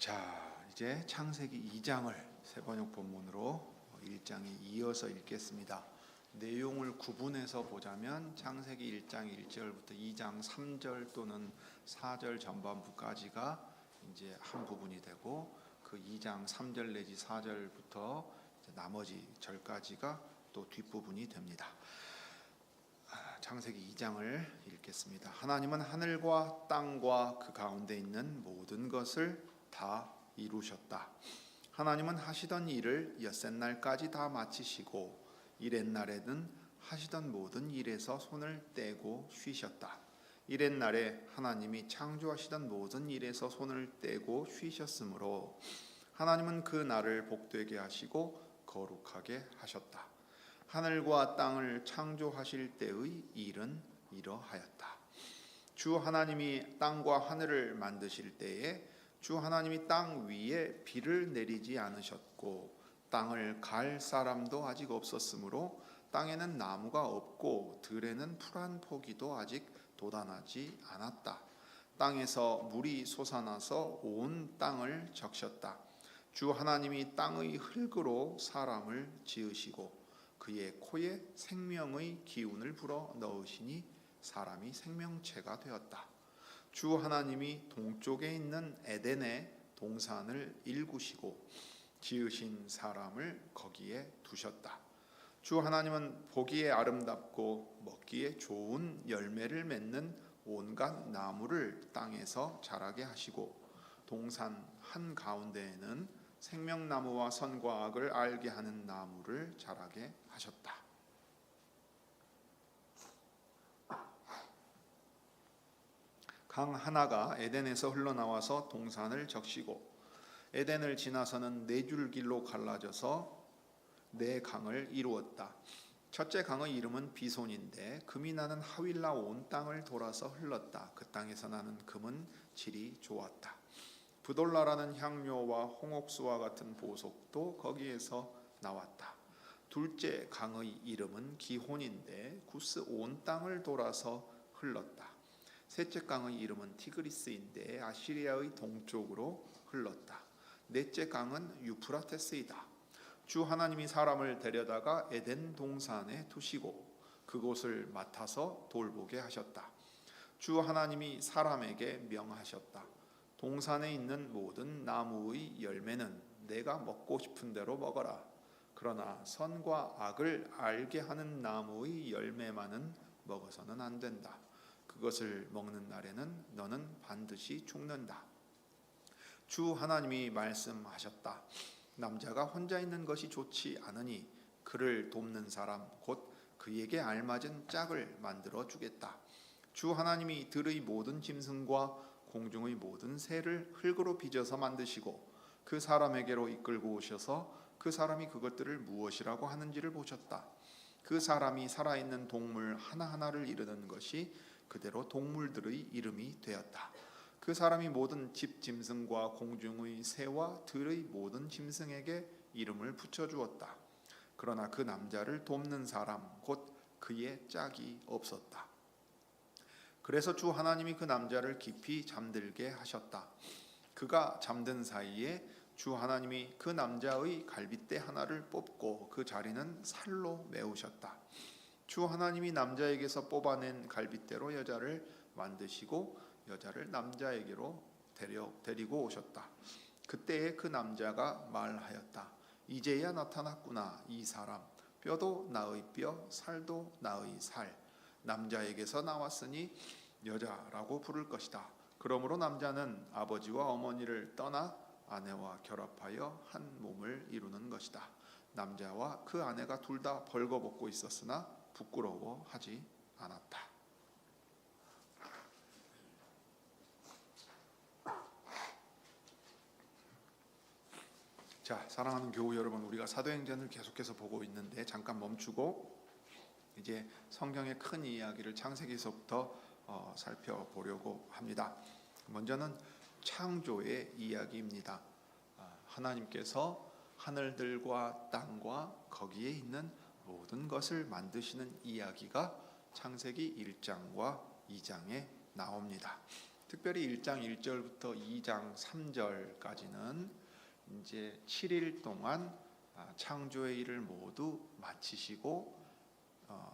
자, 이제 창세기 2장을 세번역 본문으로 1장에 이어서 읽겠습니다. 내용을 구분해서 보자면 창세기 1장 1절부터 2장 3절 또는 4절 전반부까지가 이제 한 부분이 되고, 그 2장 3절 내지 4절부터 나머지 절까지가 또 뒷부분이 됩니다. 창세기 2장을 읽겠습니다. 하나님은 하늘과 땅과 그 가운데 있는 모든 것을 다 이루셨다. 하나님은 하시던 일을 엿새날까지 다 마치시고 이렛날에는 하시던 모든 일에서 손을 떼고 쉬셨다. 이렛날에 하나님이 창조하시던 모든 일에서 손을 떼고 쉬셨으므로 하나님은 그 날을 복되게 하시고 거룩하게 하셨다. 하늘과 땅을 창조하실 때의 일은 이러하였다. 주 하나님이 땅과 하늘을 만드실 때에 주 하나님이 땅 위에 비를 내리지 않으셨고 땅을 갈 사람도 아직 없었으므로 땅에는 나무가 없고 들에는 풀 한 포기도 아직 돋아나지 않았다. 땅에서 물이 솟아나서 온 땅을 적셨다. 주 하나님이 땅의 흙으로 사람을 지으시고 그의 코에 생명의 기운을 불어 넣으시니 사람이 생명체가 되었다. 주 하나님이 동쪽에 있는 에덴의 동산을 일구시고 지으신 사람을 거기에 두셨다. 주 하나님은 보기에 아름답고 먹기에 좋은 열매를 맺는 온갖 나무를 땅에서 자라게 하시고 동산 한가운데에는 생명나무와 선과 악을 알게 하는 나무를 자라게 하셨다. 강 하나가 에덴에서 흘러나와서 동산을 적시고 에덴을 지나서는 네 줄 길로 갈라져서 네 강을 이루었다. 첫째 강의 이름은 비손인데 금이 나는 하윌라 온 땅을 돌아서 흘렀다. 그 땅에서 나는 금은 질이 좋았다. 부돌라라는 향료와 홍옥수와 같은 보석도 거기에서 나왔다. 둘째 강의 이름은 기혼인데 구스 온 땅을 돌아서 흘렀다. 셋째 강의 이름은 티그리스인데 아시리아의 동쪽으로 흘렀다. 넷째 강은 유프라테스이다. 주 하나님이 사람을 데려다가 에덴 동산에 두시고 그곳을 맡아서 돌보게 하셨다. 주 하나님이 사람에게 명하셨다. 동산에 있는 모든 나무의 열매는 내가 먹고 싶은 대로 먹어라. 그러나 선과 악을 알게 하는 나무의 열매만은 먹어서는 안 된다. 그것을 먹는 날에는 너는 반드시 죽는다. 주 하나님이 말씀하셨다. 남자가 혼자 있는 것이 좋지 않으니 그를 돕는 사람 곧 그에게 알맞은 짝을 만들어 주겠다. 주 하나님이 들의 모든 짐승과 공중의 모든 새를 흙으로 빚어서 만드시고 그 사람에게로 이끌고 오셔서 그 사람이 그것들을 무엇이라고 하는지를 보셨다. 그 사람이 살아있는 동물 하나하나를 이르는 것이 그대로 동물들의 이름이 되었다. 그 사람이 모든 집 짐승과 공중의 새와 들의 모든 짐승에게 이름을 붙여주었다. 그러나 그 남자를 돕는 사람 곧 그의 짝이 없었다. 그래서 주 하나님이 그 남자를 깊이 잠들게 하셨다. 그가 잠든 사이에 주 하나님이 그 남자의 갈빗대 하나를 뽑고 그 자리는 살로 메우셨다. 주 하나님이 남자에게서 뽑아낸 갈빗대로 여자를 만드시고 여자를 남자에게로 데리고 오셨다. 그때에 그 남자가 말하였다. 이제야 나타났구나. 이 사람 뼈도 나의 뼈 살도 나의 살. 남자에게서 나왔으니 여자라고 부를 것이다. 그러므로 남자는 아버지와 어머니를 떠나 아내와 결합하여 한 몸을 이루는 것이다. 남자와 그 아내가 둘 다 벌거벗고 있었으나 부끄러워하지 않았다. 자, 사랑하는 교우 여러분, 우리가 사도행전을 계속해서 보고 있는데 잠깐 멈추고 이제 성경의 큰 이야기를 창세기에서부터 살펴보려고 합니다. 먼저는 창조의 이야기입니다. 하나님께서 하늘들과 땅과 거기에 있는 모든 것을 만드시는 이야기가 창세기 1장과 2장에 나옵니다. 특별히 1장 1절부터 2장 3절까지는 이제 7일 동안 창조의 일을 모두 마치시고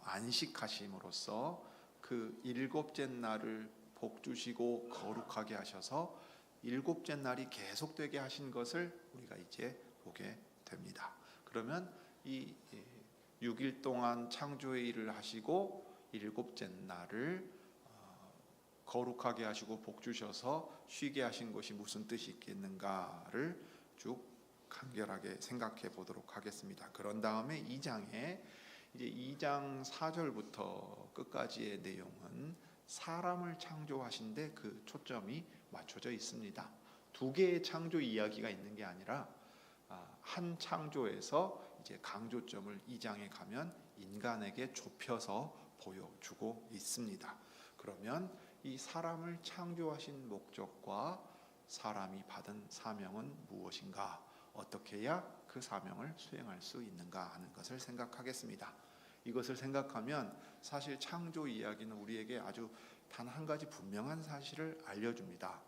안식하심으로써 그 일곱째 날을 복주시고 거룩하게 하셔서 일곱째 날이 계속되게 하신 것을 우리가 이제 보게 됩니다. 그러면 이 6일 동안 창조의 일을 하시고 일곱째 날을 거룩하게 하시고 복주셔서 쉬게 하신 것이 무슨 뜻이 있겠는가를 쭉 간결하게 생각해 보도록 하겠습니다. 그런 다음에 2장에 이제 2장 4절부터 끝까지의 내용은 사람을 창조하신데 그 초점이 맞춰져 있습니다. 두 개의 창조 이야기가 있는 게 아니라 한 창조에서 이제 강조점을 2장에 가면 인간에게 좁혀서 보여주고 있습니다. 그러면 이 사람을 창조하신 목적과 사람이 받은 사명은 무엇인가? 어떻게 해야 그 사명을 수행할 수 있는가 하는 것을 생각하겠습니다. 이것을 생각하면 사실 창조 이야기는 우리에게 아주 단 한 가지 분명한 사실을 알려줍니다.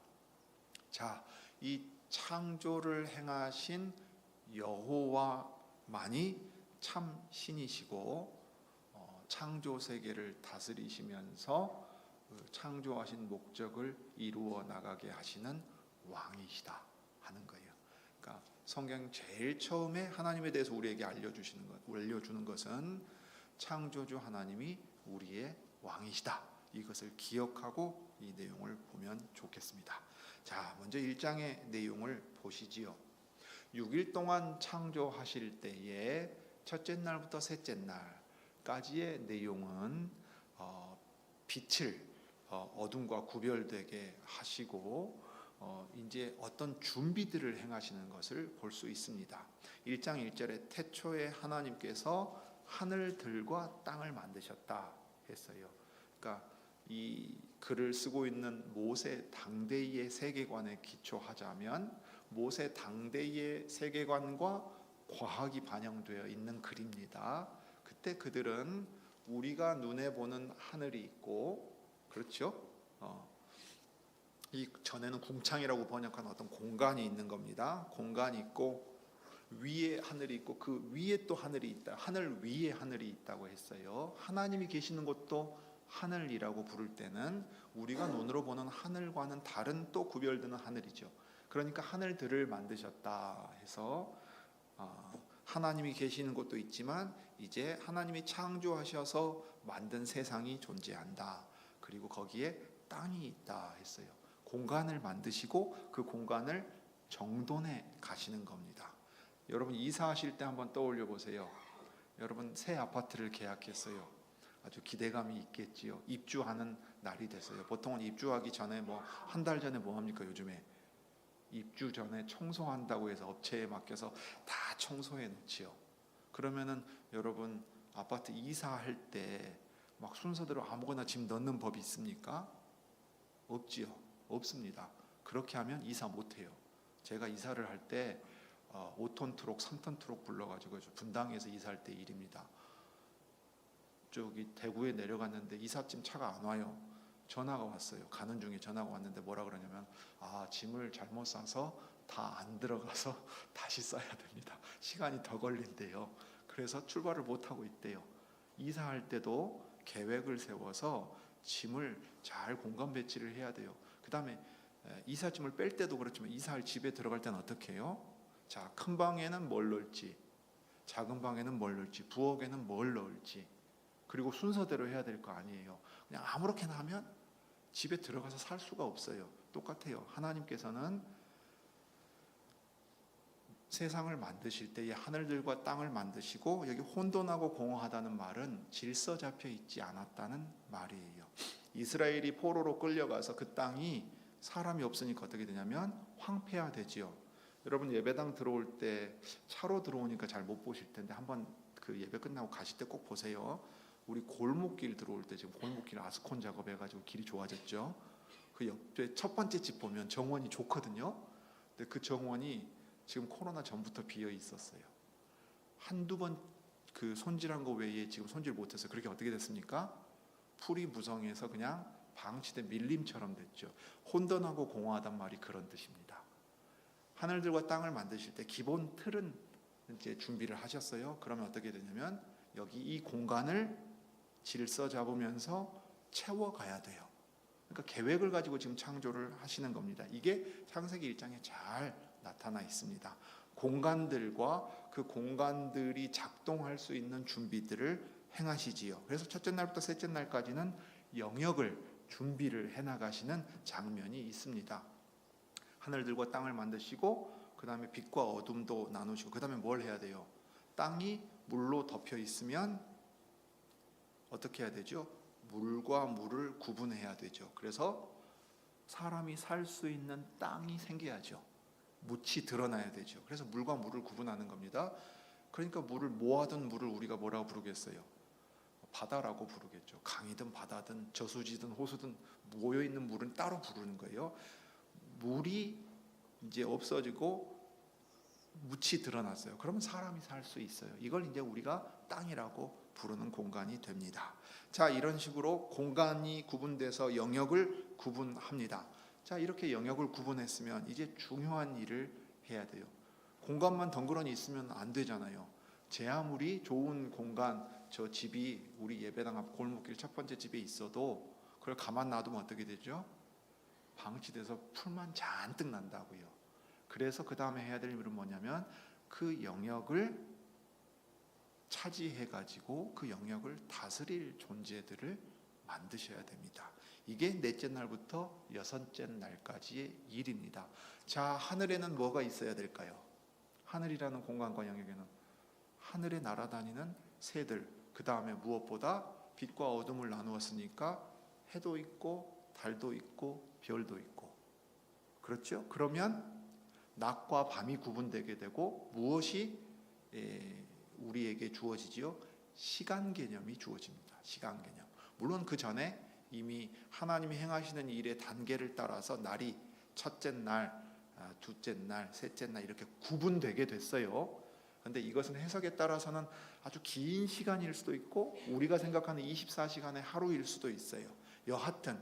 자, 이 창조를 행하신 여호와만이 참 신이시고 창조 세계를 다스리시면서 창조하신 목적을 이루어 나가게 하시는 왕이시다 하는 거예요. 그러니까 성경 제일 처음에 하나님에 대해서 우리에게 알려주는 것은 창조주 하나님이 우리의 왕이시다. 이것을 기억하고 이 내용을 보면 좋겠습니다. 자, 먼저 1장의 내용을 보시지요. 6일 동안 창조하실 때에 첫째 날부터 셋째 날까지의 내용은 빛을 어둠과 구별되게 하시고 이제 어떤 준비들을 행하시는 것을 볼 수 있습니다. 1장 1절에 태초에 하나님께서 하늘들과 땅을 만드셨다 했어요. 그러니까 이 글을 쓰고 있는 모세 당대의 세계관에 기초하자면 모세 당대의 세계관과 과학이 반영되어 있는 글입니다. 그때 그들은 우리가 눈에 보는 하늘이 있고, 그렇죠? 이 전에는 궁창이라고 번역한 어떤 공간이 있는 겁니다. 공간이 있고 위에 하늘이 있고 그 위에 또 하늘이 있다. 하늘 위에 하늘이 있다고 했어요. 하나님이 계시는 곳도 하늘이라고 부를 때는 우리가 눈으로 보는 하늘과는 다른 또 구별되는 하늘이죠. 그러니까 하늘들을 만드셨다 해서 하나님이 계시는 곳도 있지만 이제 하나님이 창조하셔서 만든 세상이 존재한다. 그리고 거기에 땅이 있다 했어요. 공간을 만드시고 그 공간을 정돈해 가시는 겁니다. 여러분 이사하실 때 한번 떠올려 보세요. 여러분 새 아파트를 계약했어요. 아주 기대감이 있겠지요. 입주하는 날이 됐어요. 보통은 입주하기 전에 한 달 전에 뭐 합니까? 요즘에 입주 전에 청소한다고 해서 업체에 맡겨서 다 청소해 놓지요. 그러면은 여러분 아파트 이사할 때 막 순서대로 아무거나 집 넣는 법이 있습니까? 없지요. 없습니다. 그렇게 하면 이사 못 해요. 제가 이사를 할 때 5톤 트럭, 3톤 트럭 불러가지고 분당에서 이사할 때 일입니다. 저기 대구에 내려갔는데 이삿짐 차가 안 와요. 전화가 왔어요. 가는 중에 전화가 왔는데 뭐라 그러냐면 짐을 잘못 싸서 다 안 들어가서 다시 싸야 됩니다. 시간이 더 걸린대요. 그래서 출발을 못하고 있대요. 이사할 때도 계획을 세워서 짐을 잘 공간 배치를 해야 돼요. 그 다음에 이삿짐을 뺄 때도 그렇지만 이사할 집에 들어갈 때는 어떻게 해요? 자, 큰 방에는 뭘 넣을지, 작은 방에는 뭘 넣을지, 부엌에는 뭘 넣을지, 그리고 순서대로 해야 될 거 아니에요. 그냥 아무렇게나 하면 집에 들어가서 살 수가 없어요. 똑같아요. 하나님께서는 세상을 만드실 때에 하늘들과 땅을 만드시고 여기 혼돈하고 공허하다는 말은 질서 잡혀 있지 않았다는 말이에요. 이스라엘이 포로로 끌려가서 그 땅이 사람이 없으니까 어떻게 되냐면 황폐화되지요. 여러분 예배당 들어올 때 차로 들어오니까 잘 못 보실 텐데 한번 그 예배 끝나고 가실 때 꼭 보세요. 우리 골목길 들어올 때 지금 골목길 아스콘 작업해가지고 길이 좋아졌죠. 그 옆에 첫 번째 집 보면 정원이 좋거든요. 근데 그 정원이 지금 코로나 전부터 비어 있었어요. 한두 번 그 손질한 거 외에 지금 손질 못해서 그렇게 어떻게 됐습니까? 풀이 무성해서 그냥 방치돼 밀림처럼 됐죠. 혼돈하고 공허하단 말이 그런 뜻입니다. 하늘들과 땅을 만드실 때 기본 틀은 이제 준비를 하셨어요. 그러면 어떻게 되냐면 여기 이 공간을 질서 잡으면서 채워가야 돼요. 그러니까 계획을 가지고 지금 창조를 하시는 겁니다. 이게 창세기 1장에 잘 나타나 있습니다. 공간들과 그 공간들이 작동할 수 있는 준비들을 행하시지요. 그래서 첫째 날부터 셋째 날까지는 영역을 준비를 해나가시는 장면이 있습니다. 하늘들과 땅을 만드시고 그 다음에 빛과 어둠도 나누시고 그 다음에 뭘 해야 돼요? 땅이 물로 덮여 있으면 어떻게 해야 되죠? 물과 물을 구분해야 되죠. 그래서 사람이 살 수 있는 땅이 생겨야죠. 묻이 드러나야 되죠. 그래서 물과 물을 구분하는 겁니다. 그러니까 물을 모아둔 물을 우리가 뭐라고 부르겠어요? 바다라고 부르겠죠. 강이든 바다든 저수지든 호수든 모여있는 물은 따로 부르는 거예요. 물이 이제 없어지고 묻이 드러났어요. 그러면 사람이 살 수 있어요. 이걸 이제 우리가 땅이라고 부르는 공간이 됩니다. 자, 이런 식으로 공간이 구분돼서 영역을 구분합니다. 자, 이렇게 영역을 구분했으면 이제 중요한 일을 해야 돼요. 공간만 덩그러니 있으면 안 되잖아요. 제 아무리 좋은 공간, 저 집이 우리 예배당 앞 골목길 첫 번째 집에 있어도 그걸 가만 놔두면 어떻게 되죠? 방치돼서 풀만 잔뜩 난다고요. 그래서 그 다음에 해야 될 일은 뭐냐면 그 영역을 차지해가지고 그 영역을 다스릴 존재들을 만드셔야 됩니다. 이게 넷째 날부터 여섯째 날까지의 일입니다. 자, 하늘에는 뭐가 있어야 될까요? 하늘이라는 공간과 영역에는 하늘에 날아다니는 새들, 그 다음에 무엇보다 빛과 어둠을 나누었으니까 해도 있고 달도 있고 별도 있고, 그렇죠? 그러면 낮과 밤이 구분되게 되고 무엇이 우리에게 주어지지요? 시간 개념이 주어집니다. 시간 개념. 물론 그 전에 이미 하나님이 행하시는 일의 단계를 따라서 날이 첫째 날, 둘째 날, 셋째 날 이렇게 구분되게 됐어요. 그런데 이것은 해석에 따라서는 아주 긴 시간일 수도 있고 우리가 생각하는 24시간의 하루일 수도 있어요. 여하튼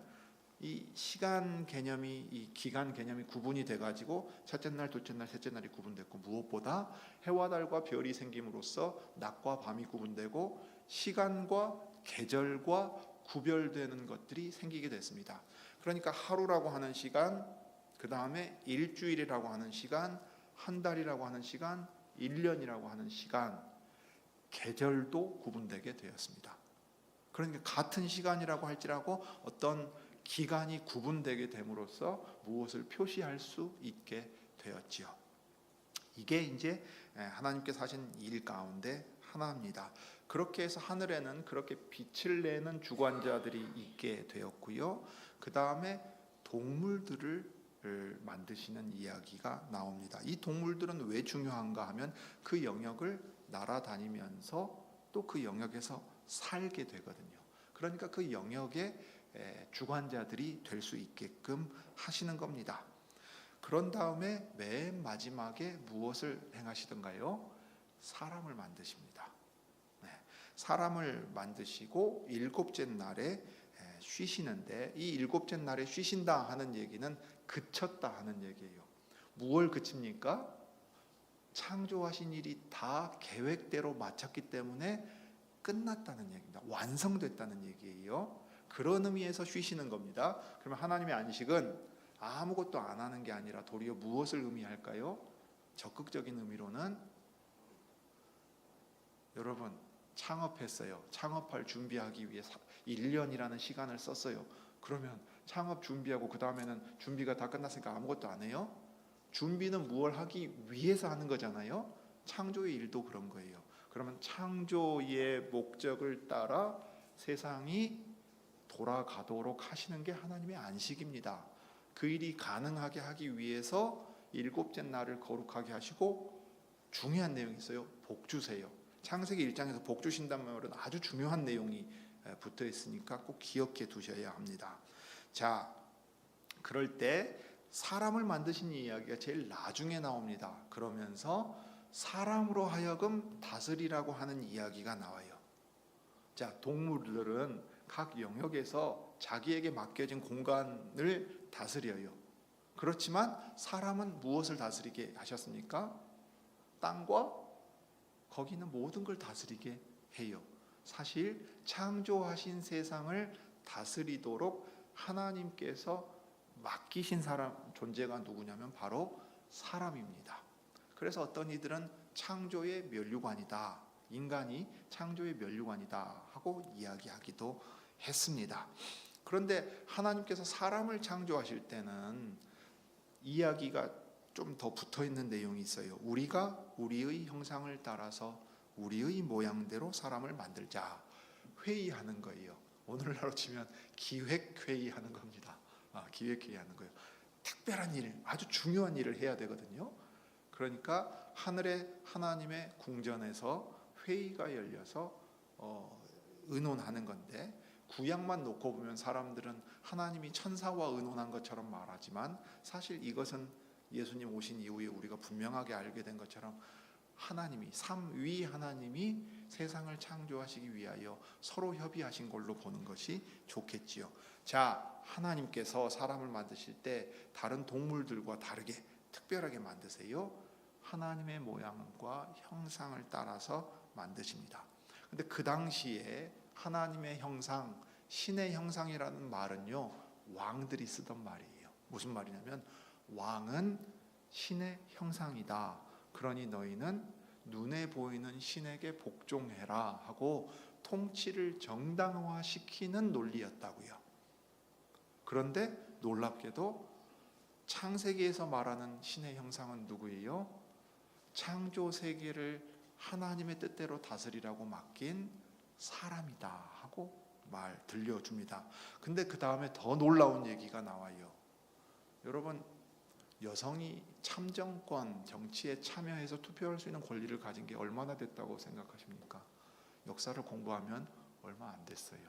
이 시간 개념이, 이 기간 개념이 구분이 돼가지고 첫째 날, 둘째 날, 셋째 날이 구분됐고 무엇보다 해와 달과 별이 생김으로써 낮과 밤이 구분되고 시간과 계절과 구별되는 것들이 생기게 됐습니다. 그러니까 하루라고 하는 시간, 그 다음에 일주일이라고 하는 시간, 한 달이라고 하는 시간, 1년이라고 하는 시간, 계절도 구분되게 되었습니다. 그러니까 같은 시간이라고 할지라도 어떤 기간이 구분되게 됨으로써 무엇을 표시할 수 있게 되었지요. 이게 이제 하나님께서 하신 일 가운데 하나입니다. 그렇게 해서 하늘에는 그렇게 빛을 내는 주관자들이 있게 되었고요. 그 다음에 동물들을 만드시는 이야기가 나옵니다. 이 동물들은 왜 중요한가 하면 그 영역을 날아다니면서 또 그 영역에서 살게 되거든요. 그러니까 그 영역의 주관자들이 될 수 있게끔 하시는 겁니다. 그런 다음에 맨 마지막에 무엇을 행하시던가요? 사람을 만드십니다. 사람을 만드시고 일곱째 날에 쉬시는데, 이 일곱째 날에 쉬신다 하는 얘기는 그쳤다 하는 얘기예요. 무엇을 그칩니까? 창조하신 일이 다 계획대로 마쳤기 때문에 끝났다는 얘기입니다. 완성됐다는 얘기예요. 그런 의미에서 쉬시는 겁니다. 그러면 하나님의 안식은 아무것도 안 하는 게 아니라 도리어 무엇을 의미할까요? 적극적인 의미로는 여러분 창업했어요. 창업할 준비하기 위해 1년이라는 시간을 썼어요. 그러면 창업 준비하고 그 다음에는 준비가 다 끝났으니까 아무것도 안 해요? 준비는 무엇을 하기 위해서 하는 거잖아요. 창조의 일도 그런 거예요. 그러면 창조의 목적을 따라 세상이 돌아가도록 하시는 게 하나님의 안식입니다. 그 일이 가능하게 하기 위해서 일곱째 날을 거룩하게 하시고 중요한 내용이 있어요. 복 주세요. 창세기 1장에서 복 주신다는 말은 아주 중요한 내용이 붙어 있으니까 꼭 기억해 두셔야 합니다. 자, 그럴 때 사람을 만드신 이야기가 제일 나중에 나옵니다. 그러면서 사람으로 하여금 다스리라고 하는 이야기가 나와요. 자, 동물들은 각 영역에서 자기에게 맡겨진 공간을 다스려요. 그렇지만 사람은 무엇을 다스리게 하셨습니까? 땅과 거기 있는 모든 걸 다스리게 해요. 사실 창조하신 세상을 다스리도록 하나님께서 맡기신 사람 존재가 누구냐면 바로 사람입니다. 그래서 어떤 이들은 창조의 면류관이다, 인간이 창조의 면류관이다 하고 이야기하기도 했습니다. 그런데 하나님께서 사람을 창조하실 때는 이야기가 좀 더 붙어있는 내용이 있어요. 우리가 우리의 형상을 따라서 우리의 모양대로 사람을 만들자 회의하는 거예요. 오늘날로 치면 기획회의하는 겁니다. 기획회의하는 거예요. 특별한 일, 아주 중요한 일을 해야 되거든요. 그러니까 하늘의 하나님의 궁전에서 회의가 열려서 의논하는 건데, 구약만 놓고 보면 사람들은 하나님이 천사와 의논한 것처럼 말하지만 사실 이것은 예수님 오신 이후에 우리가 분명하게 알게 된 것처럼 하나님이, 삼위 하나님이 세상을 창조하시기 위하여 서로 협의하신 걸로 보는 것이 좋겠지요. 자, 하나님께서 사람을 만드실 때 다른 동물들과 다르게 특별하게 만드세요. 하나님의 모양과 형상을 따라서 만드십니다. 근데 그 당시에 하나님의 형상, 신의 형상이라는 말은요, 왕들이 쓰던 말이에요. 무슨 말이냐면 왕은 신의 형상이다. 그러니 너희는 눈에 보이는 신에게 복종해라 하고 통치를 정당화시키는 논리였다고요. 그런데 놀랍게도 창세기에서 말하는 신의 형상은 누구예요? 창조 세계를 하나님의 뜻대로 다스리라고 맡긴 사람이다 하고 말 들려줍니다. 근데 그 다음에 더 놀라운 얘기가 나와요. 여러분, 여성이 참정권, 정치에 참여해서 투표할 수 있는 권리를 가진 게 얼마나 됐다고 생각하십니까? 역사를 공부하면 얼마 안 됐어요.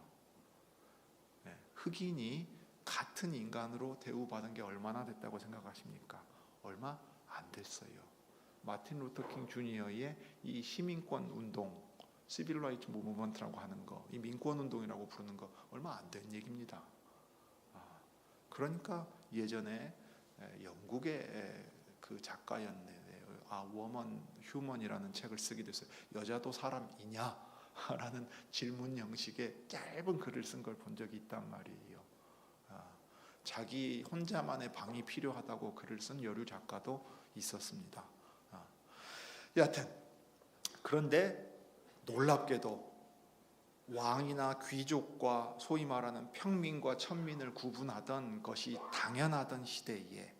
흑인이 같은 인간으로 대우받은 게 얼마나 됐다고 생각하십니까? 얼마 안 됐어요. 마틴 루터 킹 주니어의 이 시민권 운동, 시빌 라이츠 무브먼트라고 하는 거, 이 민권 운동이라고 부르는 거 얼마 안 된 얘기입니다. 그러니까 예전에 영국의 그 작가였네, 워먼 휴먼이라는 책을 쓰기도 했어요. 여자도 사람이냐? 라는 질문 형식의 짧은 글을 쓴 걸 본 적이 있단 말이에요. 자기 혼자만의 방이 필요하다고 글을 쓴 여류 작가도 있었습니다. 여하튼 그런데 놀랍게도 왕이나 귀족과 소위 말하는 평민과 천민을 구분하던 것이 당연하던 시대에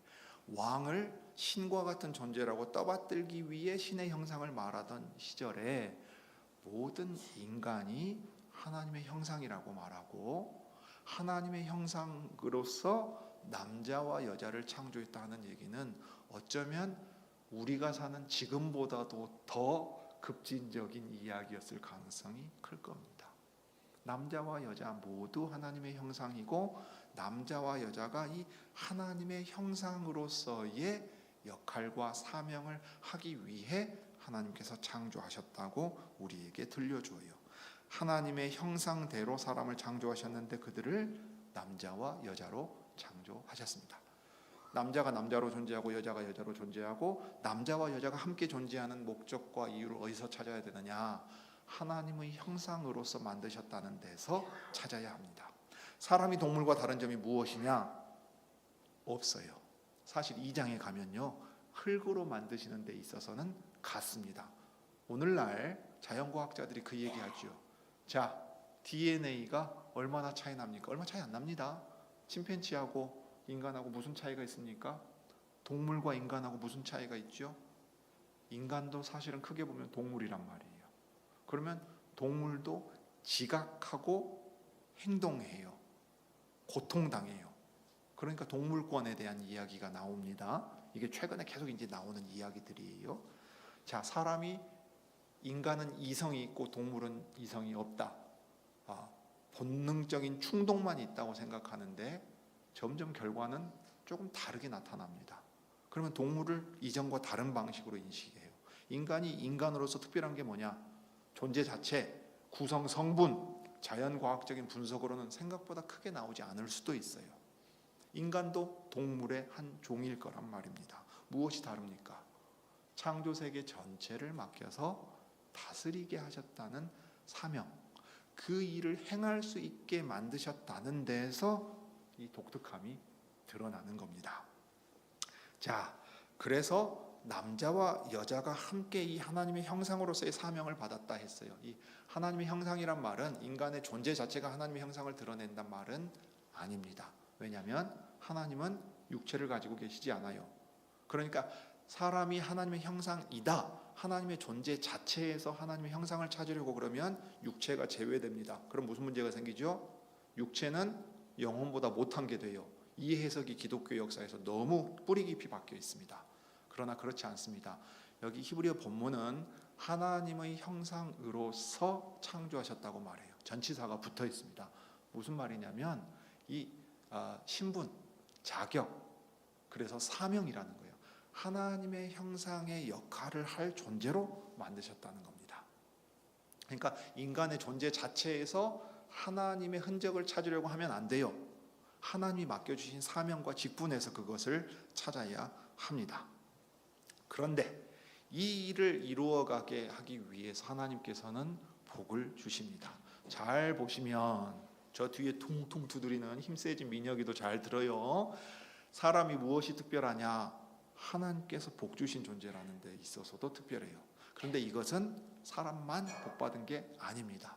왕을 신과 같은 존재라고 떠받들기 위해 신의 형상을 말하던 시절에 모든 인간이 하나님의 형상이라고 말하고 하나님의 형상으로서 남자와 여자를 창조했다 하는 얘기는 어쩌면 우리가 사는 지금보다도 더 급진적인 이야기였을 가능성이 클 겁니다. 남자와 여자 모두 하나님의 형상이고 남자와 여자가 이 하나님의 형상으로서의 역할과 사명을 하기 위해 하나님께서 창조하셨다고 우리에게 들려줘요. 하나님의 형상대로 사람을 창조하셨는데 그들을 남자와 여자로 창조하셨습니다. 남자가 남자로 존재하고 여자가 여자로 존재하고 남자와 여자가 함께 존재하는 목적과 이유를 어디서 찾아야 되느냐? 하나님의 형상으로서 만드셨다는 데서 찾아야 합니다. 사람이 동물과 다른 점이 무엇이냐? 없어요. 사실 2장에 가면요, 흙으로 만드시는 데 있어서는 같습니다. 오늘날 자연과학자들이 그 얘기하죠. 자, DNA가 얼마나 차이 납니까? 얼마 차이 안 납니다. 침팬지하고 인간하고 무슨 차이가 있습니까? 동물과 인간하고 무슨 차이가 있죠? 인간도 사실은 크게 보면 동물이란 말이에요. 그러면 동물도 지각하고 행동해요. 고통당해요. 그러니까 동물권에 대한 이야기가 나옵니다. 이게 최근에 계속 이제 나오는 이야기들이에요. 자, 사람이, 인간은 이성이 있고 동물은 이성이 없다. 본능적인 충동만 있다고 생각하는데 점점 결과는 조금 다르게 나타납니다. 그러면 동물을 이전과 다른 방식으로 인식해요. 인간이 인간으로서 특별한 게 뭐냐? 존재 자체, 구성, 성분, 자연과학적인 분석으로는 생각보다 크게 나오지 않을 수도 있어요. 인간도 동물의 한 종일 거란 말입니다. 무엇이 다릅니까? 창조세계 전체를 맡겨서 다스리게 하셨다는 사명, 그 일을 행할 수 있게 만드셨다는 데에서 이 독특함이 드러나는 겁니다. 자, 그래서 남자와 여자가 함께 이 하나님의 형상으로서의 사명을 받았다 했어요. 이 하나님의 형상이란 말은 인간의 존재 자체가 하나님의 형상을 드러낸단 말은 아닙니다. 왜냐하면 하나님은 육체를 가지고 계시지 않아요. 그러니까 사람이 하나님의 형상이다, 하나님의 존재 자체에서 하나님의 형상을 찾으려고 그러면 육체가 제외됩니다. 그럼 무슨 문제가 생기죠? 육체는 영혼보다 못한 게 돼요. 이 해석이 기독교 역사에서 너무 뿌리 깊이 박혀 있습니다. 그러나 그렇지 않습니다. 여기 히브리어 본문은 하나님의 형상으로서 창조하셨다고 말해요. 전치사가 붙어 있습니다. 무슨 말이냐면 이 신분, 자격, 그래서 사명이라는 거예요. 하나님의 형상의 역할을 할 존재로 만드셨다는 겁니다. 그러니까 인간의 존재 자체에서 하나님의 흔적을 찾으려고 하면 안 돼요. 하나님이 맡겨주신 사명과 직분에서 그것을 찾아야 합니다. 그런데 이 일을 이루어가게 하기 위해서 하나님께서는 복을 주십니다. 잘 보시면 저 뒤에 퉁퉁 두드리는 힘세진 민혁이도 잘 들어요. 사람이 무엇이 특별하냐? 하나님께서 복 주신 존재라는 데 있어서도 특별해요. 그런데 이것은 사람만 복 받은 게 아닙니다.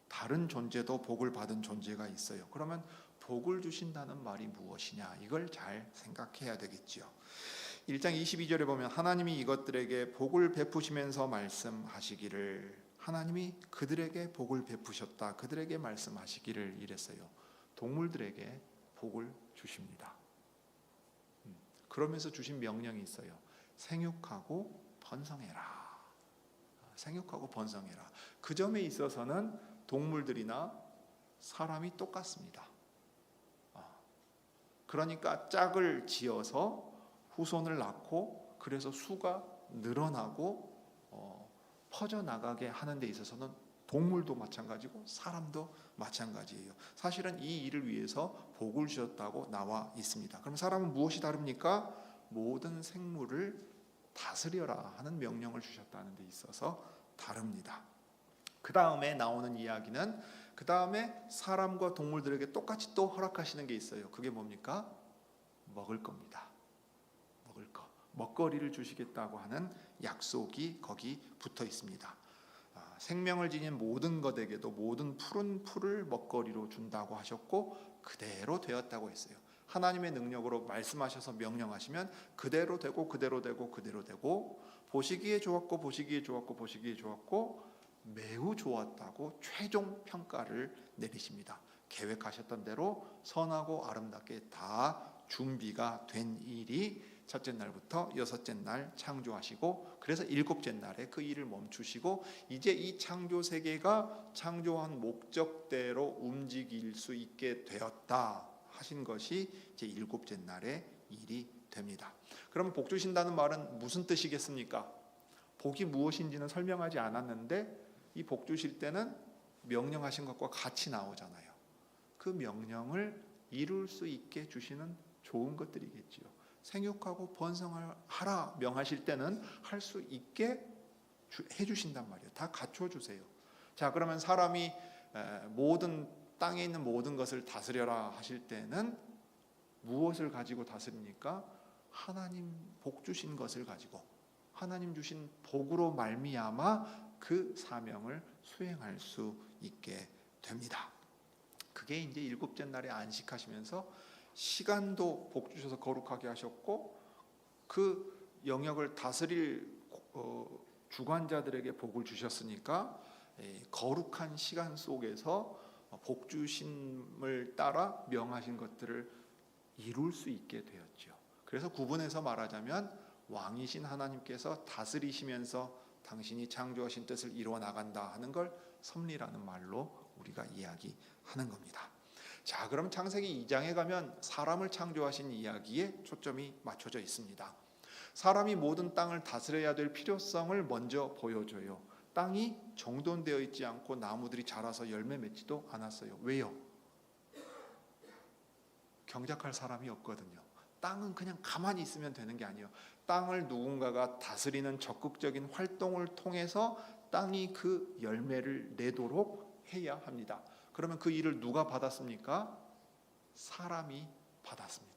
다른 존재도 복을 받은 존재가 있어요. 그러면 복을 주신다는 말이 무엇이냐? 이걸 잘 생각해야 되겠지요. 1장 22절에 보면 하나님이 이것들에게 복을 베푸시면서 말씀하시기를, 하나님이 그들에게 복을 베푸셨다, 그들에게 말씀하시기를 이랬어요. 동물들에게 복을 주십니다. 그러면서 주신 명령이 있어요. 생육하고 번성해라. 생육하고 번성해라. 그 점에 있어서는 동물들이나 사람이 똑같습니다. 그러니까 짝을 지어서 후손을 낳고 그래서 수가 늘어나고 퍼져나가게 하는 데 있어서는 동물도 마찬가지고 사람도 마찬가지예요. 사실은 이 일을 위해서 복을 주셨다고 나와 있습니다. 그럼 사람은 무엇이 다릅니까? 모든 생물을 다스려라 하는 명령을 주셨다는 데 있어서 다릅니다. 그 다음에 나오는 이야기는 그 다음에 사람과 동물들에게 똑같이 또 허락하시는 게 있어요. 그게 뭡니까? 먹을 겁니다. 먹을 거, 먹거리를 주시겠다고 하는 약속이 거기 붙어 있습니다. 생명을 지닌 모든 것에게도 모든 푸른 풀을 먹거리로 준다고 하셨고 그대로 되었다고 했어요. 하나님의 능력으로 말씀하셔서 명령하시면 그대로 되고 그대로 되고 그대로 되고 보시기에 좋았고 보시기에 좋았고 보시기에 좋았고 매우 좋았다고 최종 평가를 내리십니다. 계획하셨던 대로 선하고 아름답게 다 준비가 된 일이 첫째 날부터 여섯째 날 창조하시고 그래서 일곱째 날에 그 일을 멈추시고 이제 이 창조 세계가 창조한 목적대로 움직일 수 있게 되었다 하신 것이 이제 일곱째 날의 일이 됩니다. 그럼 복 주신다는 말은 무슨 뜻이겠습니까? 복이 무엇인지는 설명하지 않았는데 이 복 주실 때는 명령하신 것과 같이 나오잖아요. 그 명령을 이룰 수 있게 주시는 좋은 것들이겠지요. 생육하고 번성하라 명하실 때는 할 수 있게 해주신단 말이에요. 다 갖춰주세요. 자, 그러면 사람이 모든 땅에 있는 모든 것을 다스려라 하실 때는 무엇을 가지고 다스립니까? 하나님 복 주신 것을 가지고 하나님 주신 복으로 말미암아 그 사명을 수행할 수 있게 됩니다. 그게 이제 일곱째 날에 안식하시면서 시간도 복 주셔서 거룩하게 하셨고 그 영역을 다스릴 주관자들에게 복을 주셨으니까 거룩한 시간 속에서 복 주심을 따라 명하신 것들을 이룰 수 있게 되었죠. 그래서 구분해서 말하자면 왕이신 하나님께서 다스리시면서 당신이 창조하신 뜻을 이루어 나간다 하는 걸 섭리라는 말로 우리가 이야기하는 겁니다. 자, 그럼 창세기 2장에 가면 사람을 창조하신 이야기에 초점이 맞춰져 있습니다. 사람이 모든 땅을 다스려야 될 필요성을 먼저 보여줘요. 땅이 정돈되어 있지 않고 나무들이 자라서 열매 맺지도 않았어요. 왜요? 경작할 사람이 없거든요. 땅은 그냥 가만히 있으면 되는 게 아니에요. 땅을 누군가가 다스리는 적극적인 활동을 통해서 땅이 그 열매를 내도록 해야 합니다. 그러면 그 일을 누가 받았습니까? 사람이 받았습니다.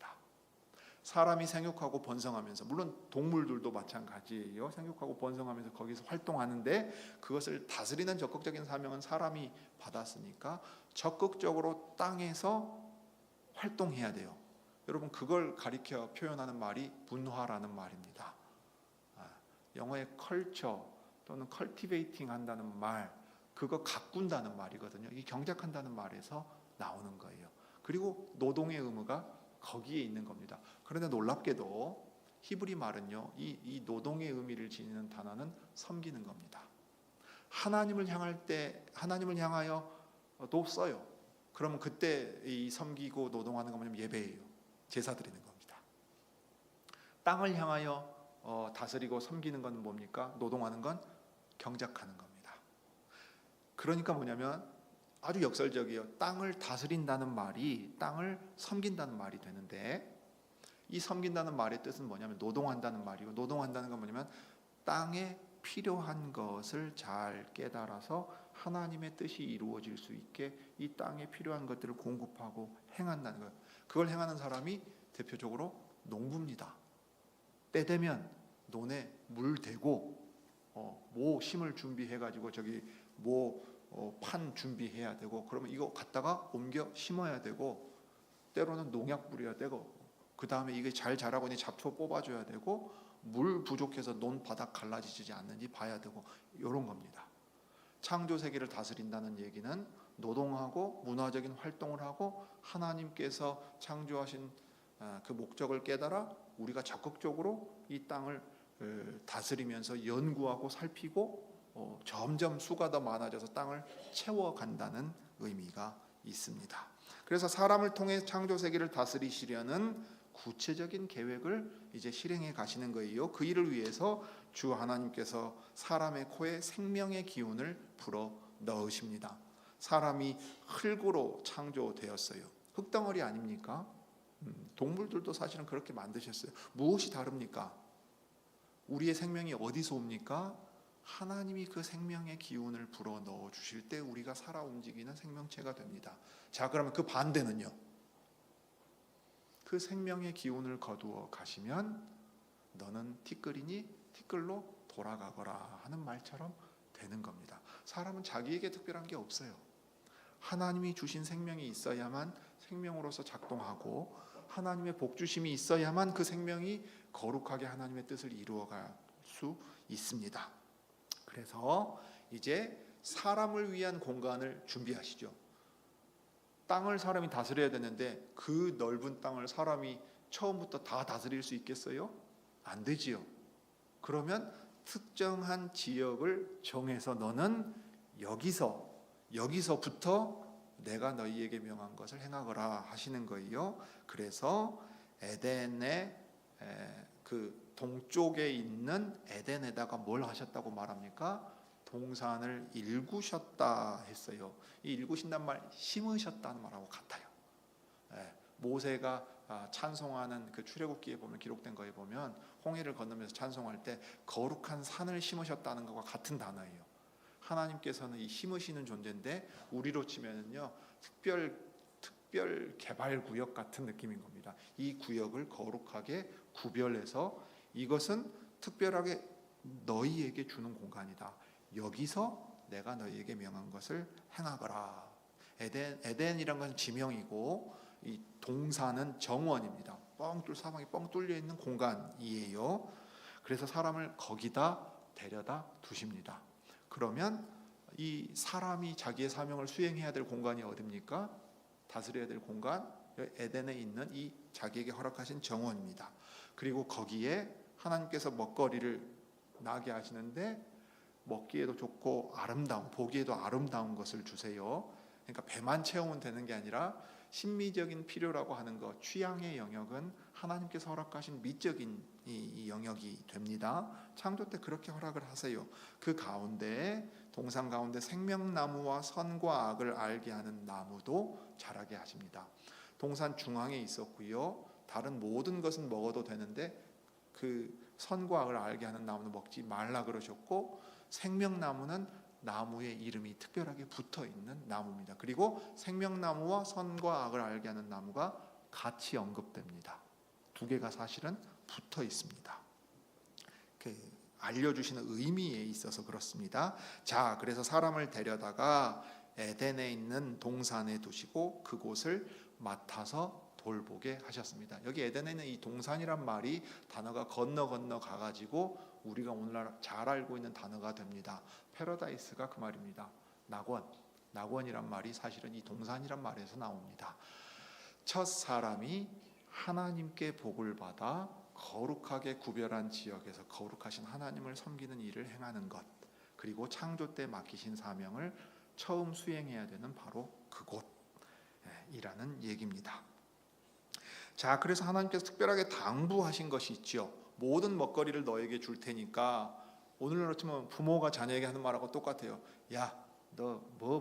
사람이 생육하고 번성하면서, 물론 동물들도 마찬가지예요. 생육하고 번성하면서 거기서 활동하는데 그것을 다스리는 적극적인 사명은 사람이 받았으니까 적극적으로 땅에서 활동해야 돼요. 여러분, 그걸 가리켜 표현하는 말이 분화라는 말입니다. 영어의 컬처 또는 컬티베이팅 한다는 말, 그거 가꾼다는 말이거든요. 이 경작한다는 말에서 나오는 거예요. 그리고 노동의 의무가 거기에 있는 겁니다. 그런데 놀랍게도 히브리 말은요, 이 노동의 의미를 지니는 단어는 섬기는 겁니다. 하나님을 향할 때 하나님을 향하여도 써요. 그러면 그때 이 섬기고 노동하는 건 뭐냐면 예배예요. 제사 드리는 겁니다. 땅을 향하여 다스리고 섬기는 건 뭡니까? 노동하는 건 경작하는 겁니다. 그러니까 뭐냐면 아주 역설적이에요. 땅을 다스린다는 말이 땅을 섬긴다는 말이 되는데, 이 섬긴다는 말의 뜻은 뭐냐면 노동한다는 말이고, 노동한다는 건 뭐냐면 땅에 필요한 것을 잘 깨달아서 하나님의 뜻이 이루어질 수 있게 이 땅에 필요한 것들을 공급하고 행한다는 거예요. 그걸 행하는 사람이 대표적으로 농부입니다. 때 되면 논에 물 대고 모 심을 준비해가지고 저기 판 준비해야 되고, 그러면 이거 갖다가 옮겨 심어야 되고, 때로는 농약 뿌려야 되고, 그 다음에 이게 잘 자라고 있는 잡초 뽑아줘야 되고, 물 부족해서 논 바닥 갈라지지 않는지 봐야 되고, 이런 겁니다. 창조 세계를 다스린다는 얘기는 노동하고 문화적인 활동을 하고 하나님께서 창조하신 그 목적을 깨달아 우리가 적극적으로 이 땅을 다스리면서 연구하고 살피고 점점 수가 더 많아져서 땅을 채워간다는 의미가 있습니다. 그래서 사람을 통해 창조 세계를 다스리시려는 구체적인 계획을 이제 실행해 가시는 거예요. 그 일을 위해서 주 하나님께서 사람의 코에 생명의 기운을 불어 넣으십니다. 사람이 흙으로 창조되었어요. 흙덩어리 아닙니까? 동물들도 사실은 그렇게 만드셨어요. 무엇이 다릅니까? 우리의 생명이 어디서 옵니까? 하나님이 그 생명의 기운을 불어 넣어 주실 때 우리가 살아 움직이는 생명체가 됩니다. 자, 그러면 그 반대는요? 그 생명의 기운을 거두어 가시면 너는 티끌이니 티끌로 돌아가거라 하는 말처럼 되는 겁니다. 사람은 자기에게 특별한 게 없어요. 하나님이 주신 생명이 있어야만 생명으로서 작동하고, 하나님의 복주심이 있어야만 그 생명이 거룩하게 하나님의 뜻을 이루어갈 수 있습니다. 그래서 이제 사람을 위한 공간을 준비하시죠. 땅을 사람이 다스려야 되는데 그 넓은 땅을 사람이 처음부터 다 다스릴 수 있겠어요? 안 되지요. 그러면 특정한 지역을 정해서 너는 여기서부터 내가 너희에게 명한 것을 행하거라 하시는 거예요. 그래서 에덴의 그 동쪽에 있는 에덴에다가 뭘 하셨다고 말합니까? 동산을 일구셨다 했어요. 이 일구신단 말 심으셨다는 말하고 같아요. 모세가 찬송하는 그 출애굽기에 보면 기록된 거에 보면 홍해를 건너면서 찬송할 때 거룩한 산을 심으셨다는 것과 같은 단어예요. 하나님께서는 이 심으시는 존재인데 우리로 치면은요 특별 개발 구역 같은 느낌인 겁니다. 이 구역을 거룩하게 구별해서 이것은 특별하게 너희에게 주는 공간이다. 여기서 내가 너희에게 명한 것을 행하거라. 에덴이란 건 지명이고 이 동산은 정원입니다. 사방이 뻥 뚫려 있는 공간이에요. 그래서 사람을 거기다 데려다 두십니다. 그러면 이 사람이 자기의 사명을 수행해야 될 공간이 어디입니까? 다스려야 될 공간, 에덴에 있는 이 자기에게 허락하신 정원입니다. 그리고 거기에 하나님께서 먹거리를 나게 하시는데 먹기에도 좋고 보기에도 아름다운 것을 주세요. 그러니까 배만 채우면 되는 게 아니라 심미적인 필요라고 하는 것, 취향의 영역은 하나님께서 허락하신 미적인 이 영역이 됩니다. 창조 때 그렇게 허락을 하세요. 그 가운데 동산 가운데 생명나무와 선과 악을 알게 하는 나무도 자라게 하십니다. 동산 중앙에 있었고요. 다른 모든 것은 먹어도 되는데 그 선과 악을 알게 하는 나무는 먹지 말라 그러셨고, 생명나무는 나무의 이름이 특별하게 붙어 있는 나무입니다. 그리고 생명나무와 선과 악을 알게 하는 나무가 같이 언급됩니다. 두 개가 사실은 붙어 있습니다. 알려주시는 의미에 있어서 그렇습니다. 자, 그래서 사람을 데려다가 에덴에 있는 동산에 두시고 그곳을 맡아서 돌보게 하셨습니다. 여기 에덴에 있는 이 동산이란 말이 단어가 건너 가가지고 우리가 오늘날 잘 알고 있는 단어가 됩니다. 패러다이스가 그 말입니다. 낙원이란 말이 사실은 이 동산이란 말에서 나옵니다. 첫 사람이 하나님께 복을 받아 거룩하게 구별한 지역에서 거룩하신 하나님을 섬기는 일을 행하는 것, 그리고 창조 때 맡기신 사명을 처음 수행해야 되는 바로 그곳이라는 얘기입니다. 자, 그래서 하나님께서 특별하게 당부하신 것이 있죠. 모든 먹거리를 너에게 줄 테니까, 오늘날 치면 부모가 자녀에게 하는 말하고 똑같아요. 야, 너 뭐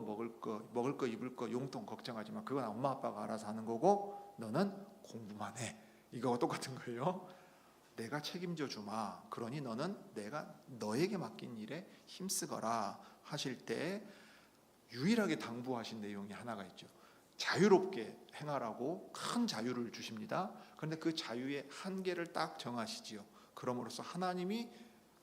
먹을 거 입을 거 용돈 걱정하지 마. 그건 엄마 아빠가 알아서 하는 거고 너는 공부만 해. 이거와 똑같은 거예요. 내가 책임져 주마. 그러니 너는 내가 너에게 맡긴 일에 힘쓰거라 하실 때 유일하게 당부하신 내용이 하나가 있죠. 자유롭게 행하라고 큰 자유를 주십니다. 그런데 그 자유의 한계를 딱 정하시지요. 그럼으로써 하나님이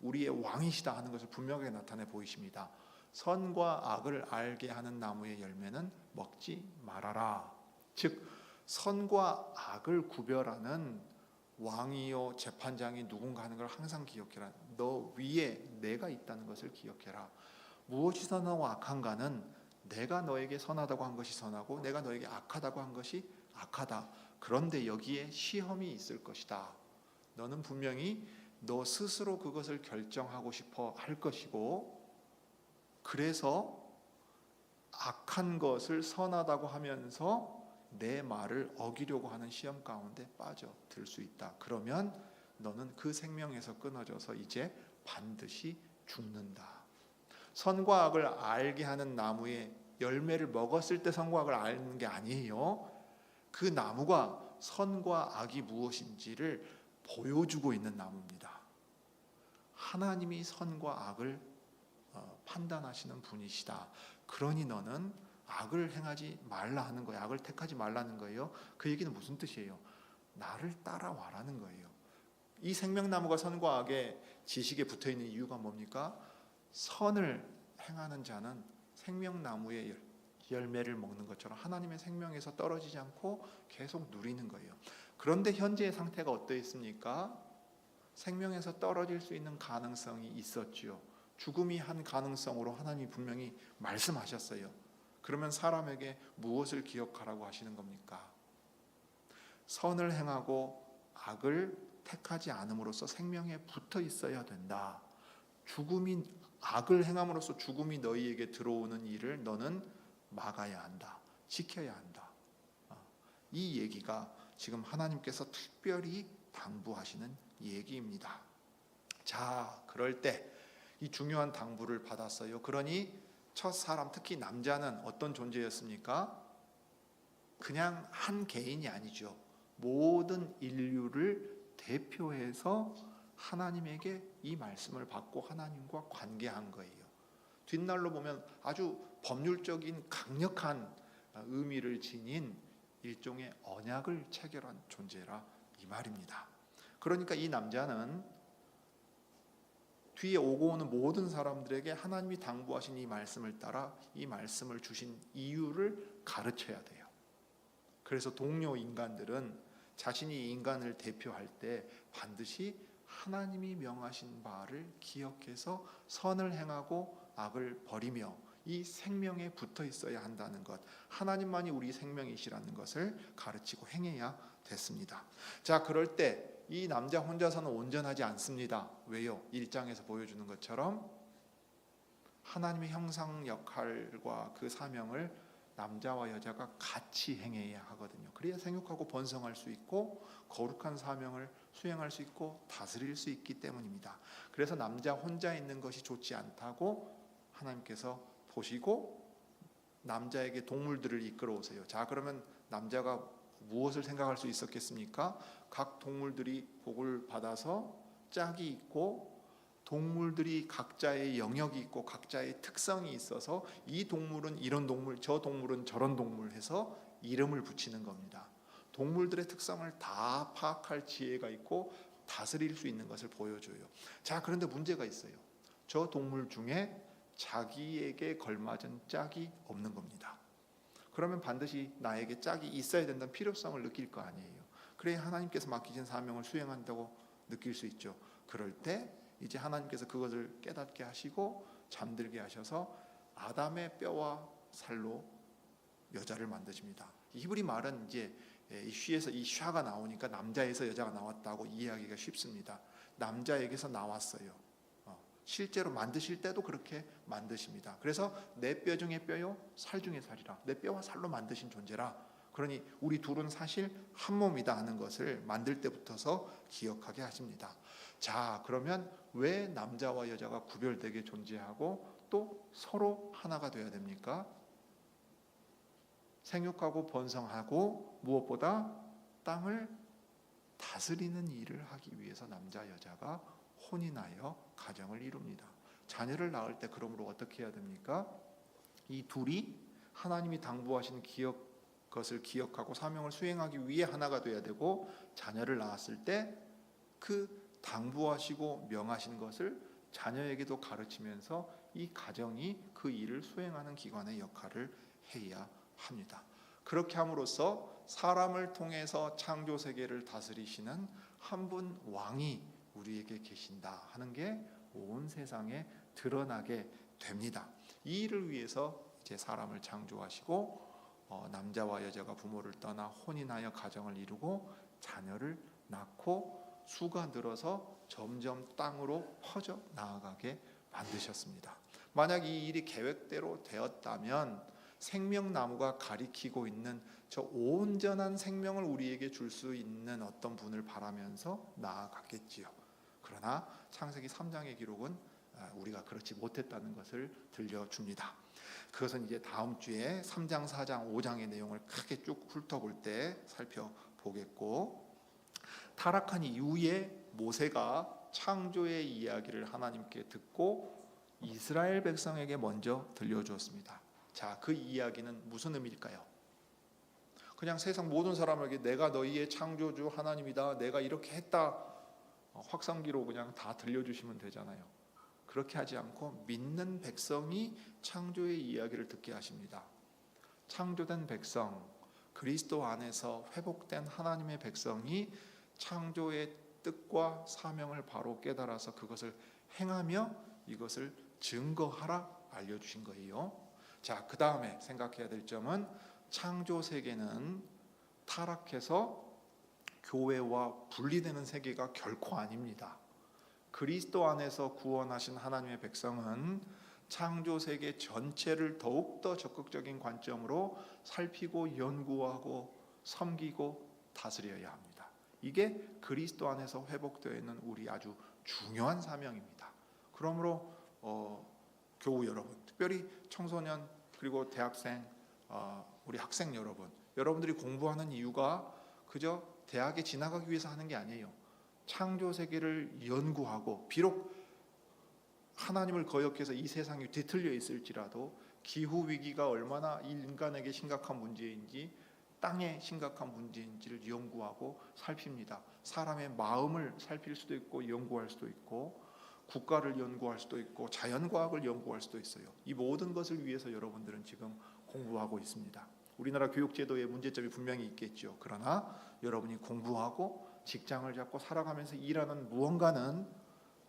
우리의 왕이시다 하는 것을 분명하게 나타내 보이십니다. 선과 악을 알게 하는 나무의 열매는 먹지 말아라. 즉 선과 악을 구별하는 왕이요 재판장이 누군가 하는 걸 항상 기억해라. 너 위에 내가 있다는 것을 기억해라. 무엇이 선하고 악한가는 내가 너에게 선하다고 한 것이 선하고 내가 너에게 악하다고 한 것이 악하다. 그런데 여기에 시험이 있을 것이다. 너는 분명히 너 스스로 그것을 결정하고 싶어 할 것이고, 그래서 악한 것을 선하다고 하면서 내 말을 어기려고 하는 시험 가운데 빠져들 수 있다. 그러면 너는 그 생명에서 끊어져서 이제 반드시 죽는다. 선과 악을 알게 하는 나무의 열매를 먹었을 때 선과 악을 아는 게 아니에요. 그 나무가 선과 악이 무엇인지를 보여주고 있는 나무입니다. 하나님이 선과 악을 판단하시는 분이시다. 그러니 너는 악을 행하지 말라 하는 거예요. 악을 택하지 말라는 거예요. 그 얘기는 무슨 뜻이에요? 나를 따라와라는 거예요. 이 생명나무가 선과 악의 지식에 붙어있는 이유가 뭡니까? 선을 행하는 자는 생명나무의 열매를 먹는 것처럼 하나님의 생명에서 떨어지지 않고 계속 누리는 거예요. 그런데 현재의 상태가 어떠했습니까? 생명에서 떨어질 수 있는 가능성이 있었지요. 죽음이 한 가능성으로 하나님이 분명히 말씀하셨어요. 그러면 사람에게 무엇을 기억하라고 하시는 겁니까? 선을 행하고 악을 택하지 않음으로써 생명에 붙어 있어야 된다. 악을 행함으로써 죽음이 너희에게 들어오는 일을 너는 막아야 한다. 지켜야 한다. 이 얘기가 지금 하나님께서 특별히 당부하시는 얘기입니다. 자, 그럴 때 이 중요한 당부를 받았어요. 그러니 첫 사람, 특히 남자는 어떤 존재였습니까? 그냥 한 개인이 아니죠. 모든 인류를 대표해서 하나님에게 이 말씀을 받고 하나님과 관계한 거예요. 뒷날로 보면 아주 법률적인 강력한 의미를 지닌 일종의 언약을 체결한 존재라 이 말입니다. 그러니까 이 남자는 뒤에 오고 오는 모든 사람들에게 하나님이 당부하신 이 말씀을 따라 이 말씀을 주신 이유를 가르쳐야 돼요. 그래서 동료 인간들은 자신이 인간을 대표할 때 반드시 하나님이 명하신 바를 기억해서 선을 행하고 악을 버리며 이 생명에 붙어 있어야 한다는 것, 하나님만이 우리 생명이시라는 것을 가르치고 행해야 됐습니다. 자, 그럴 때 이 남자 혼자서는 온전하지 않습니다. 왜요? 1장에서 보여주는 것처럼 하나님의 형상 역할과 그 사명을 남자와 여자가 같이 행해야 하거든요. 그래야 생육하고 번성할 수 있고 거룩한 사명을 수행할 수 있고 다스릴 수 있기 때문입니다. 그래서 남자 혼자 있는 것이 좋지 않다고 하나님께서 보시고 남자에게 동물들을 이끌어 오세요. 자, 그러면 남자가 무엇을 생각할 수 있었겠습니까? 각 동물들이 복을 받아서 짝이 있고 동물들이 각자의 영역이 있고 각자의 특성이 있어서 이 동물은 이런 동물, 저 동물은 저런 동물 해서 이름을 붙이는 겁니다. 동물들의 특성을 다 파악할 지혜가 있고 다스릴 수 있는 것을 보여줘요. 자, 그런데 문제가 있어요. 저 동물 중에 자기에게 걸맞은 짝이 없는 겁니다. 그러면 반드시 나에게 짝이 있어야 된다는 필요성을 느낄 거 아니에요. 그래야 하나님께서 맡기신 사명을 수행한다고 느낄 수 있죠. 그럴 때 이제 하나님께서 그것을 깨닫게 하시고 잠들게 하셔서 아담의 뼈와 살로 여자를 만드십니다. 히브리 말은 이제 이 쉬에서 이 샤가 나오니까 남자에서 여자가 나왔다고 이해하기가 쉽습니다. 남자에게서 나왔어요. 실제로 만드실 때도 그렇게 만드십니다. 그래서 내 뼈 중에 뼈요 살 중에 살이라, 내 뼈와 살로 만드신 존재라. 그러니 우리 둘은 사실 한 몸이다 하는 것을 만들 때부터서 기억하게 하십니다. 자, 그러면 왜 남자와 여자가 구별되게 존재하고 또 서로 하나가 되어야 됩니까? 생육하고 번성하고 무엇보다 땅을 다스리는 일을 하기 위해서 남자 여자가 혼인하여 가정을 이룹니다. 자녀를 낳을 때 그러므로 어떻게 해야 됩니까? 이 둘이 하나님이 당부하신 것을 기억하고 사명을 수행하기 위해 하나가 돼야 되고, 자녀를 낳았을 때 그 당부하시고 명하신 것을 자녀에게도 가르치면서 이 가정이 그 일을 수행하는 기관의 역할을 해야 합니다. 그렇게 함으로써 사람을 통해서 창조 세계를 다스리시는 한 분 왕이 우리에게 계신다 하는 게 온 세상에 드러나게 됩니다. 이 일을 위해서 이제 사람을 창조하시고 남자와 여자가 부모를 떠나 혼인하여 가정을 이루고 자녀를 낳고 수가 늘어서 점점 땅으로 퍼져 나아가게 만드셨습니다. 만약 이 일이 계획대로 되었다면 생명나무가 가리키고 있는 저 온전한 생명을 우리에게 줄 수 있는 어떤 분을 바라면서 나아갔겠지요. 그러나 창세기 3장의 기록은 우리가 그렇지 못했다는 것을 들려줍니다. 그것은 이제 다음 주에 3장, 4장, 5장의 내용을 크게 쭉 훑어볼 때 살펴보겠고, 타락한 이후에 모세가 창조의 이야기를 하나님께 듣고 이스라엘 백성에게 먼저 들려주었습니다. 자, 그 이야기는 무슨 의미일까요? 그냥 세상 모든 사람에게 내가 너희의 창조주 하나님이다, 내가 이렇게 했다, 확성기로 그냥 다 들려주시면 되잖아요. 그렇게 하지 않고 믿는 백성이 창조의 이야기를 듣게 하십니다. 창조된 백성, 그리스도 안에서 회복된 하나님의 백성이 창조의 뜻과 사명을 바로 깨달아서 그것을 행하며 이것을 증거하라 알려주신 거예요. 자, 그 다음에 생각해야 될 점은 창조 세계는 타락해서 교회와 분리되는 세계가 결코 아닙니다. 그리스도 안에서 구원하신 하나님의 백성은 창조 세계 전체를 더욱더 적극적인 관점으로 살피고 연구하고 섬기고 다스려야 합니다. 이게 그리스도 안에서 회복되어 있는 우리 아주 중요한 사명입니다. 그러므로 교우 여러분, 특별히 청소년 그리고 대학생, 우리 학생 여러분들이 공부하는 이유가 그저 대학에 진학하기 위해서 하는 게 아니에요. 창조 세계를 연구하고, 비록 하나님을 거역해서 이 세상이 뒤틀려 있을지라도 기후 위기가 얼마나 인간에게 심각한 문제인지, 땅에 심각한 문제인지를 연구하고 살핍니다. 사람의 마음을 살필 수도 있고 연구할 수도 있고, 국가를 연구할 수도 있고 자연과학을 연구할 수도 있어요. 이 모든 것을 위해서 여러분들은 지금 공부하고 있습니다. 우리나라 교육제도에 문제점이 분명히 있겠죠. 그러나 여러분이 공부하고 직장을 잡고 살아가면서 일하는 무언가는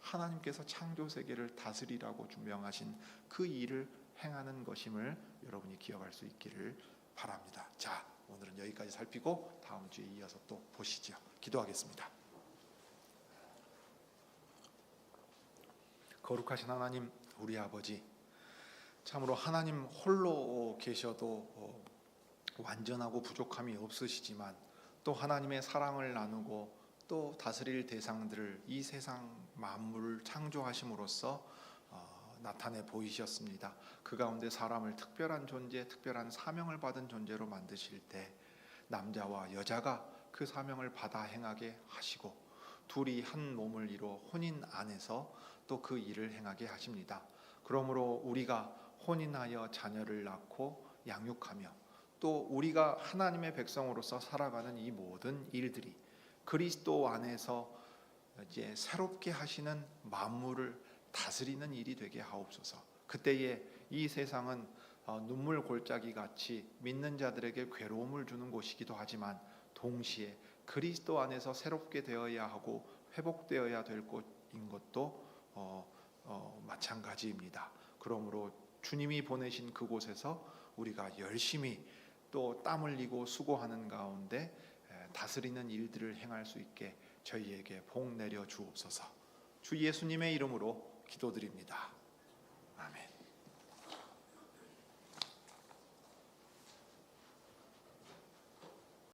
하나님께서 창조 세계를 다스리라고 명하신 그 일을 행하는 것임을 여러분이 기억할 수 있기를 바랍니다. 자, 오늘은 여기까지 살피고 다음 주에 이어서 또 보시죠. 기도하겠습니다. 거룩하신 하나님, 우리 아버지, 참으로 하나님 홀로 계셔도 완전하고 부족함이 없으시지만 또 하나님의 사랑을 나누고 또 다스릴 대상들을 이 세상 만물을 창조하심으로써 나타내 보이셨습니다. 그 가운데 사람을 특별한 존재, 특별한 사명을 받은 존재로 만드실 때 남자와 여자가 그 사명을 받아 행하게 하시고 둘이 한 몸을 이루어 혼인 안에서 또 그 일을 행하게 하십니다. 그러므로 우리가 혼인하여 자녀를 낳고 양육하며 또 우리가 하나님의 백성으로서 살아가는 이 모든 일들이 그리스도 안에서 이제 새롭게 하시는 만물을 다스리는 일이 되게 하옵소서. 그때에 이 세상은 눈물 골짜기 같이 믿는 자들에게 괴로움을 주는 곳이기도 하지만 동시에 그리스도 안에서 새롭게 되어야 하고 회복되어야 될 곳인 것도 마찬가지입니다. 그러므로 주님이 보내신 그곳에서 우리가 열심히 또 땀 흘리고 수고하는 가운데 다스리는 일들을 행할 수 있게 저희에게 복 내려 주옵소서. 주 예수님의 이름으로 기도드립니다.